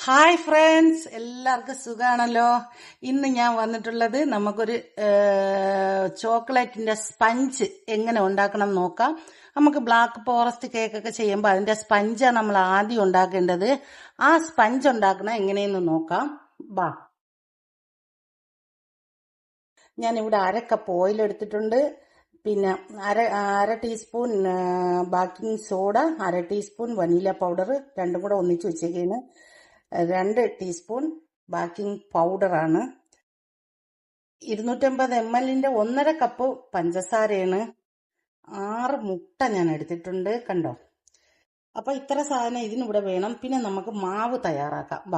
Hi friends, എല്ലാവർക്കും സുഖാണല്ലോ. ഇന്ന് ഞാൻ വന്നിട്ടുള്ളത് നമുക്കൊരു ചോക്ലേറ്റിന്റെ സ്പഞ്ച് എങ്ങനെ ഉണ്ടാക്കണം നോക്കാം. നമുക്ക് ബ്ലാക്ക് ഫോറസ്റ്റ് കേക്കൊക്കെ ചെയ്യുമ്പോൾ അതിന്റെ സ്പഞ്ചാണ് നമ്മൾ ആദ്യം ഉണ്ടാക്കേണ്ടത്. ആ സ്പഞ്ച് ഉണ്ടാക്കണം എങ്ങനെയെന്ന് നോക്കാം. ബാ, ഞാൻ ഇവിടെ 1/2 കപ്പ് ഓയിൽ എടുത്തിട്ടുണ്ട്. പിന്നെ അര teaspoon baking soda, 1/2 teaspoon vanilla powder, രണ്ടും കൂടെ ഒന്നിച്ച് വെച്ചേക്കാണ്. 2 ടീസ്പൂൺ ബേക്കിംഗ് പൗഡറാണ്. 250 ml 1/2 കപ്പ് പഞ്ചസാരയാണ്. 6 മുട്ട ഞാൻ എടുത്തിട്ടുണ്ട്, കണ്ടോ. അപ്പൊ ഇത്ര സാധനം ഇതിനിവിടെ വേണം. പിന്നെ നമുക്ക് മാവ് തയ്യാറാക്കാം.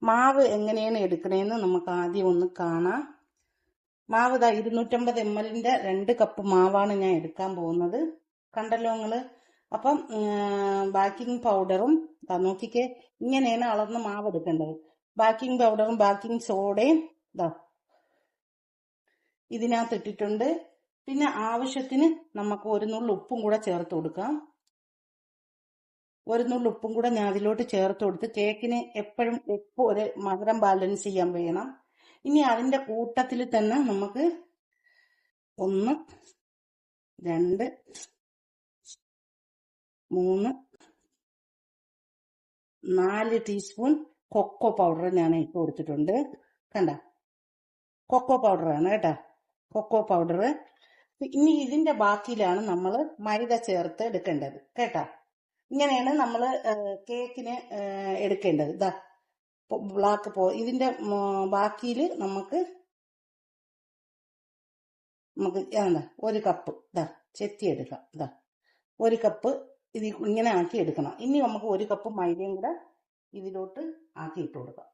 മാവ് എങ്ങനെയാണ് എടുക്കണേന്ന് നമുക്ക് ആദ്യം ഒന്ന് കാണാം. മാവ് 250 ml 2 കപ്പ് മാവാണ് ഞാൻ എടുക്കാൻ പോകുന്നത്, കണ്ടല്ലോ നിങ്ങള്. അപ്പം ബേക്കിംഗ് പൗഡറും നോക്കിക്കേ, ഇങ്ങനെയാണ് അളന്ന് മാവ് എടുക്കേണ്ടത്. ബേക്കിംഗ് പൗഡറും ബേക്കിംഗ് സോഡയും ഇതിനകത്ത് ഇട്ടിട്ടുണ്ട്. പിന്നെ ആവശ്യത്തിന് നമുക്ക് 1 നുള്ളു ഉപ്പും കൂടെ ചേർത്ത് കൊടുക്കാം. 1 നുള്ളു ഉപ്പും കൂടെ ഞാൻ അതിലോട്ട് ചേർത്ത് കൊടുത്ത്, കേക്കിന് എപ്പോഴും ഉപ്പ് ഒരു മധുരം ബാലൻസ് ചെയ്യാൻ വേണം. ഇനി അതിന്റെ കൂട്ടത്തിൽ തന്നെ നമുക്ക് 1, 2, 3, 4 ടീസ്പൂൺ കൊക്കോ പൗഡർ ഞാൻ ഇട്ട് കൊടുത്തിട്ടുണ്ട്, കണ്ട. കൊക്കോ പൗഡറാണ് കേട്ടാ, കൊക്കോ പൗഡർ. ഇനി ഇതിന്റെ ബാക്കിയിലാണ് നമ്മൾ മൈദ ചേർത്ത് എടുക്കേണ്ടത്, കേട്ടാ. ഇങ്ങനെയാണ് നമ്മൾ കേക്കിന് എടുക്കേണ്ടത്. ബ്ലാക്ക് ഇതിന്റെ ബാക്കിയിൽ നമുക്ക് 1 കപ്പ് ചെത്തി എടുക്കാം. 1 കപ്പ് ഇത് ഇങ്ങനെ ആക്കി എടുക്കണം. ഇനി നമുക്ക് 1 കപ്പ് മൈദയും കൂടെ ഇതിലോട്ട് ആക്കി ഇട്ട് കൊടുക്കാം.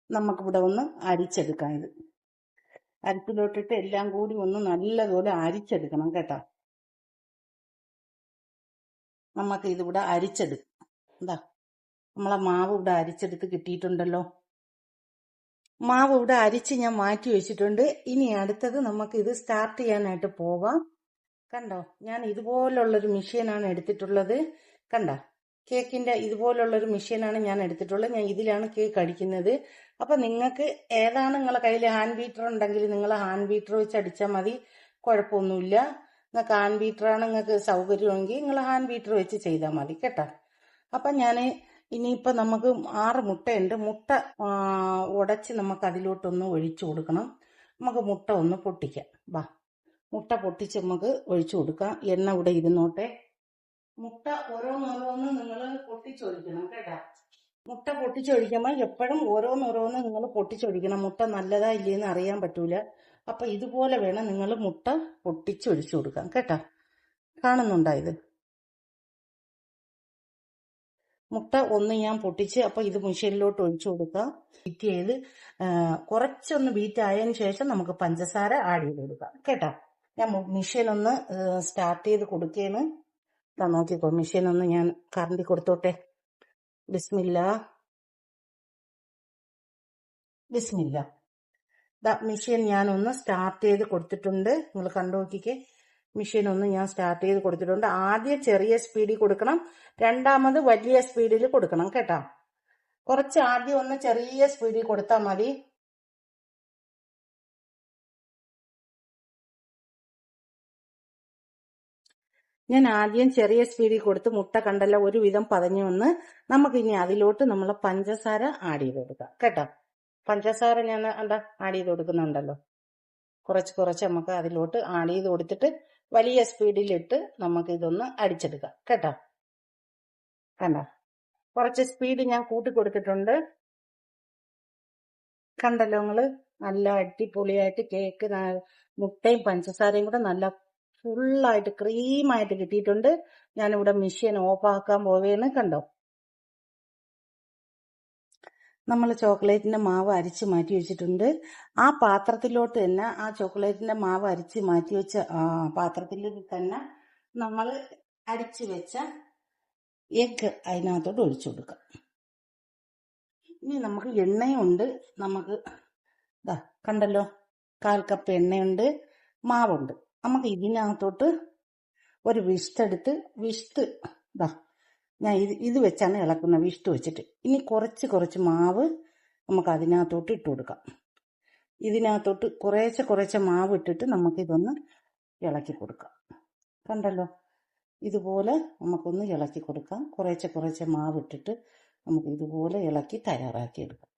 നമുക്കിവിടെ ഒന്ന് അരിച്ചെടുക്കാം. ഇത് അരിപ്പിലോട്ടിട്ട് എല്ലാം കൂടി ഒന്ന് നല്ലതുപോലെ അരിച്ചെടുക്കണം, കേട്ടോ. നമുക്ക് ഇതിവിടെ അരിച്ചെടുക്കാം. നമ്മളെ മാവ് ഇവിടെ അരിച്ചെടുത്ത് കിട്ടിയിട്ടുണ്ടല്ലോ. മാവ് ഇവിടെ അരിച്ച് ഞാൻ മാറ്റി വെച്ചിട്ടുണ്ട്. ഇനി അടുത്തത് നമുക്ക് ഇത് സ്റ്റാർട്ട് ചെയ്യാനായിട്ട് പോവാം. കണ്ടോ, ഞാൻ ഇതുപോലുള്ളൊരു മെഷീനാണ് എടുത്തിട്ടുള്ളത്, കണ്ട. കേക്കിന്റെ ഇതുപോലുള്ളൊരു മെഷീനാണ് ഞാൻ എടുത്തിട്ടുള്ളത്. ഞാൻ ഇതിലാണ് കേക്ക് അടിക്കുന്നത്. അപ്പൊ നിങ്ങൾക്ക് ഏതാണ് നിങ്ങളെ കയ്യിൽ ഹാൻഡ് ബീറ്റർ ഉണ്ടെങ്കിൽ നിങ്ങൾ ഹാൻഡ് ബീറ്റർ വെച്ച് അടിച്ചാൽ മതി, കുഴപ്പമൊന്നുമില്ല. നിങ്ങൾക്ക് ഹാൻഡ് ബീറ്ററാണ് നിങ്ങൾക്ക് സൗകര്യമെങ്കിൽ നിങ്ങൾ ഹാൻഡ് ബീറ്റർ വെച്ച് ചെയ്താൽ മതി, കേട്ടോ. അപ്പൊ ഞാൻ ഇനിയിപ്പോൾ നമുക്ക് 6 മുട്ടയുണ്ട്. മുട്ട ഉടച്ച് നമുക്ക് അതിലോട്ടൊന്ന് ഒഴിച്ചു കൊടുക്കണം. നമുക്ക് മുട്ട ഒന്ന് പൊട്ടിക്കാം. മുട്ട പൊട്ടിച്ച് നമുക്ക് ഒഴിച്ചു കൊടുക്കാം. എണ്ണ ഇവിടെ ഇരുന്നോട്ടെ. മുട്ട ഓരോന്നോരോന്ന് നിങ്ങൾ പൊട്ടിച്ചൊഴിക്കണം, കേട്ടാ. മുട്ട പൊട്ടിച്ചൊഴിക്കുമ്പോൾ എപ്പോഴും ഓരോന്നോരോന്ന് നിങ്ങൾ പൊട്ടിച്ചൊഴിക്കണം. മുട്ട നല്ലതാ ഇല്ലേന്ന് അറിയാൻ പറ്റൂല. അപ്പൊ ഇതുപോലെ വേണം നിങ്ങൾ മുട്ട പൊട്ടിച്ചൊഴിച്ചു കൊടുക്കാം, കേട്ടാ. കാണുന്നുണ്ടോ ഇത്? മുട്ട ഒന്ന് ഞാൻ പൊട്ടിച്ച് അപ്പൊ ഇത് മെഷീനിലോട്ട് ഒഴിച്ചു കൊടുക്കാം. ബീറ്റ് ചെയ്ത് കുറച്ചൊന്ന് ബീറ്റ് ആയതിനു ശേഷം നമുക്ക് പഞ്ചസാര ആഡ് ചെയ്ത് കൊടുക്കാം, കേട്ടാ. ഞാൻ മെഷീൻ ഒന്ന് സ്റ്റാർട്ട് ചെയ്ത് കൊടുക്കുകയാണ്. നോക്കിക്കോ, മെഷീൻ ഒന്ന് ഞാൻ കറണ്ടി കൊടുത്തോട്ടെ. ബിസ്മില്ല. മെഷീൻ ഞാനൊന്ന് സ്റ്റാർട്ട് ചെയ്ത് കൊടുത്തിട്ടുണ്ട്. നിങ്ങൾ കണ്ടു നോക്കിക്കേ, മെഷീൻ ഒന്ന് ഞാൻ സ്റ്റാർട്ട് ചെയ്ത് കൊടുത്തിട്ടുണ്ട്. ആദ്യം ചെറിയ സ്പീഡിൽ കൊടുക്കണം, രണ്ടാമത് വലിയ സ്പീഡിൽ കൊടുക്കണം, കേട്ടാ. കുറച്ച് ആദ്യം ഒന്ന് ചെറിയ സ്പീഡിൽ കൊടുത്താൽ മതി. ഞാൻ ആദ്യം ചെറിയ സ്പീഡിൽ കൊടുത്ത് മുട്ട കണ്ടല്ല ഒരുവിധം പതഞ്ഞു വന്ന്. നമുക്കിനി അതിലോട്ട് നമ്മളെ പഞ്ചസാര ആഡ് ചെയ്ത് കൊടുക്കാം, കേട്ടോ. പഞ്ചസാര ഞാൻ ആഡ് ചെയ്ത് കൊടുക്കുന്നുണ്ടല്ലോ. കുറച്ച് നമുക്ക് അതിലോട്ട് ആഡ് ചെയ്ത് കൊടുത്തിട്ട് വലിയ സ്പീഡിലിട്ട് നമുക്ക് ഇതൊന്ന് അടിച്ചെടുക്കാം, കേട്ടോ. കണ്ടോ, കുറച്ച് സ്പീഡ് ഞാൻ കൂട്ടി കൊടുത്തിട്ടുണ്ട്, കണ്ടല്ലോ നിങ്ങള്. നല്ല അടിപൊളിയായിട്ട് കേക്ക് മുട്ടയും പഞ്ചസാരയും കൂടെ നല്ല ഫുള്ളായിട്ട് ക്രീമായിട്ട് കിട്ടിയിട്ടുണ്ട്. ഞാനിവിടെ മെഷീൻ ഓഫ് ആക്കാൻ പോവേന്ന്, കണ്ടോ. നമ്മൾ ചോക്ലേറ്റിന്റെ മാവ് അരിച്ച് മാറ്റി വെച്ചിട്ടുണ്ട്. ആ പാത്രത്തിലോട്ട് തന്നെ ആ ചോക്ലേറ്റിന്റെ മാവ് അരിച്ച് മാറ്റി വെച്ച പാത്രത്തിൽ തന്നെ നമ്മൾ അടിച്ചു വെച്ച എഗ്ഗ് അതിനകത്തോട്ട് ഒഴിച്ചു കൊടുക്കാം. ഇനി നമുക്ക് എണ്ണയുണ്ട്. നമുക്ക് കണ്ടല്ലോ, 1/4 കപ്പ് എണ്ണയുണ്ട്, മാവുണ്ട്. നമുക്ക് ഇതിനകത്തോട്ട് ഒരു വിസ്ത് എടുത്ത് ഞാൻ ഇത് വെച്ചാണ് ഇളക്കുന്നത്, വിഷ്ട് വെച്ചിട്ട്. ഇനി കുറച്ച് കുറച്ച് മാവ് നമുക്ക് അതിനകത്തോട്ട് ഇട്ട് കൊടുക്കാം. ഇതിനകത്തോട്ട് കുറേശ്ശെ മാവ് ഇട്ടിട്ട് നമുക്കിതൊന്ന് ഇളക്കി കൊടുക്കാം. കണ്ടല്ലോ, ഇതുപോലെ നമുക്കൊന്ന് ഇളക്കി കൊടുക്കാം. കുറേശ്ശെ മാവ് ഇട്ടിട്ട് നമുക്ക് ഇതുപോലെ ഇളക്കി തയ്യാറാക്കി എടുക്കാം.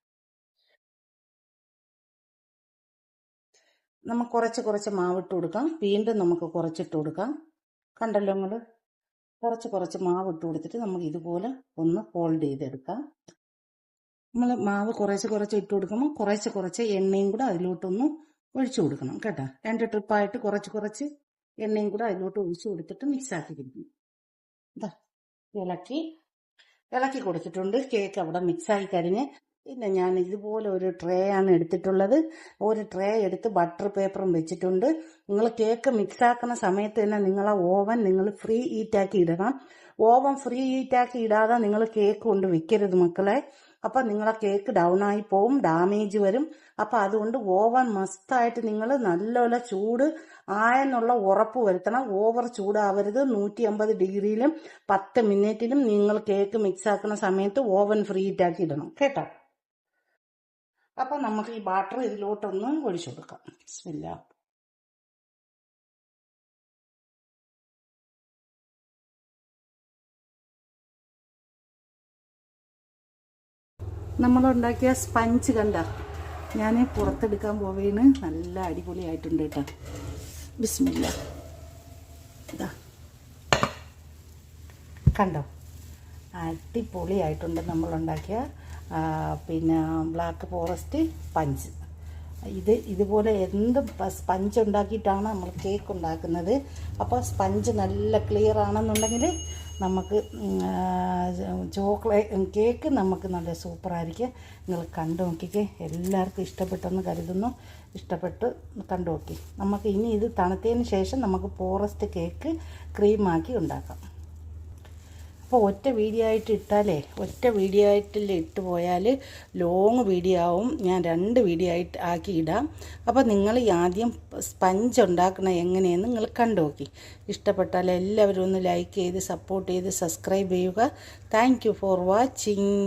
നമുക്ക് കുറച്ച് മാവിട്ട് കൊടുക്കാം. വീണ്ടും നമുക്ക് കുറച്ചിട്ട് കൊടുക്കാം. കണ്ടല്ലോ നിങ്ങൾ, കുറച്ച് മാവ് ഇട്ട് കൊടുത്തിട്ട് നമുക്ക് ഇതുപോലെ ഒന്ന് ഹോൾഡ് ചെയ്തെടുക്കാം. നമ്മൾ മാവ് കുറച്ച് ഇട്ട് കൊടുക്കുമ്പോൾ കുറച്ച് എണ്ണയും കൂടെ അതിലോട്ടൊന്ന് ഒഴിച്ചു കൊടുക്കണം കേട്ടോ. 2 ട്രിപ്പായിട്ട് കുറച്ച് എണ്ണയും കൂടെ അതിലോട്ട് ഒഴിച്ചു കൊടുത്തിട്ട് മിക്സാക്കി കൊടുക്കണം. ഇതാ ഇളക്കി കൊടുത്തിട്ടുണ്ട്. കേക്ക് അവിടെ മിക്സായി കഴിഞ്ഞ് പിന്നെ ഞാൻ ഇതുപോലെ ഒരു ട്രേ ആണ് എടുത്തിട്ടുള്ളത്. ഒരു ട്രേ എടുത്ത് ബട്ടർ പേപ്പറും വെച്ചിട്ടുണ്ട്. നിങ്ങൾ കേക്ക് മിക്സാക്കുന്ന സമയത്ത് തന്നെ നിങ്ങളെ ഓവൻ നിങ്ങൾ ഫ്രീ ഹീറ്റാക്കി ഇടണം. ഓവൻ ഫ്രീ ഹീറ്റാക്കി ഇടാതെ നിങ്ങൾ കേക്ക് കൊണ്ട് വെക്കരുത് മക്കളെ. അപ്പം നിങ്ങളെ കേക്ക് ഡൗൺ ആയി പോവും, ഡാമേജ് വരും. അപ്പം അതുകൊണ്ട് ഓവൻ മസ്റ്റായിട്ട് നിങ്ങൾ നല്ലപോലെ ചൂട് ആയെന്നുള്ള ഉറപ്പ് വരുത്തണം. ഓവർ ചൂടാവരുത്. 150 ഡിഗ്രിയിലും 10 മിനിറ്റിലും നിങ്ങൾ കേക്ക് മിക്സ് ആക്കുന്ന സമയത്ത് ഓവൻ ഫ്രീ ഹീറ്റാക്കി ഇടണം കേട്ടോ. അപ്പം നമുക്ക് ഈ ബാറ്റർ ഇതിലോട്ടൊന്ന് ഒഴിച്ചു കൊടുക്കാം. ബിസ്മില്ലാ. നമ്മളുണ്ടാക്കിയ സ്പഞ്ച് കണ്ട ഞാൻ പുറത്തെടുക്കാൻ പോവേണ്. നല്ല അടിപൊളിയായിട്ടുണ്ട് കേട്ടോ. ബിസ്മില്ലാ. ഇതാ കണ്ടോ, അടിപൊളിയായിട്ടുണ്ട് നമ്മളുണ്ടാക്കിയ പിന്നെ ബ്ലാക്ക് ഫോറസ്റ്റ് സ്പഞ്ച്. ഇതുപോലെ എന്ത് സ്പഞ്ച് ഉണ്ടാക്കിയിട്ടാണ് നമ്മൾ കേക്ക് ഉണ്ടാക്കുന്നത്. അപ്പോൾ സ്പഞ്ച് നല്ല ക്ലിയർ ആണെന്നുണ്ടെങ്കിൽ നമുക്ക് കേക്ക് നമുക്ക് നല്ല സൂപ്പറായിരിക്കും. നിങ്ങൾ കണ്ടു നോക്കിക്കേ. എല്ലാവർക്കും ഇഷ്ടപ്പെട്ടെന്ന് കരുതുന്നു. ഇഷ്ടപ്പെട്ട് കണ്ടു നോക്കി. നമുക്ക് ഇനി ഇത് തണുത്തതിന് ശേഷം നമുക്ക് ഫോറസ്റ്റ് കേക്ക് ക്രീമാക്കി ഉണ്ടാക്കാം. അപ്പോൾ ഒറ്റ വീഡിയോ ആയിട്ട് ഇട്ടാലേ, ഒറ്റ വീഡിയോ ആയിട്ടിൽ ഇട്ട് പോയാൽ ലോങ് വീഡിയോ ആവും. ഞാൻ 2 വീഡിയോ ആയിട്ട് ആക്കി ഇടാം. അപ്പോൾ നിങ്ങൾ ആദ്യം സ്പഞ്ച് ഉണ്ടാക്കണ എങ്ങനെയെന്ന് നിങ്ങൾ കണ്ടു നോക്കി. ഇഷ്ടപ്പെട്ടാൽ എല്ലാവരും ഒന്ന് ലൈക്ക് ചെയ്ത് സപ്പോർട്ട് ചെയ്ത് സബ്സ്ക്രൈബ് ചെയ്യുക. Thank you for watching.